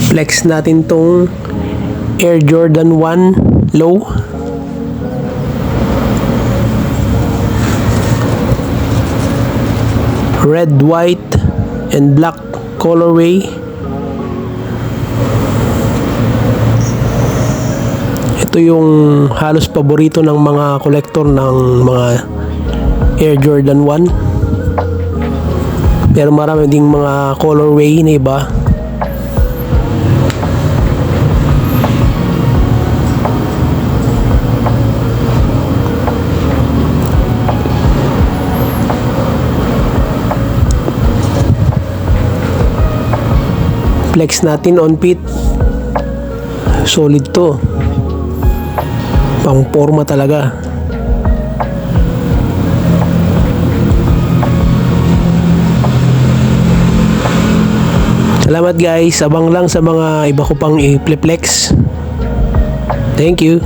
Flex natin tong Air Jordan 1 Low. Red, white, and black colorway. Ito yung halos paborito ng mga kolektor ng mga Air Jordan 1. Pero marami ding mga colorway na iba. Flex natin on fit. Solid to. Pang forma talaga. Salamat guys. Abang lang sa mga iba ko pang i-flex. Thank you.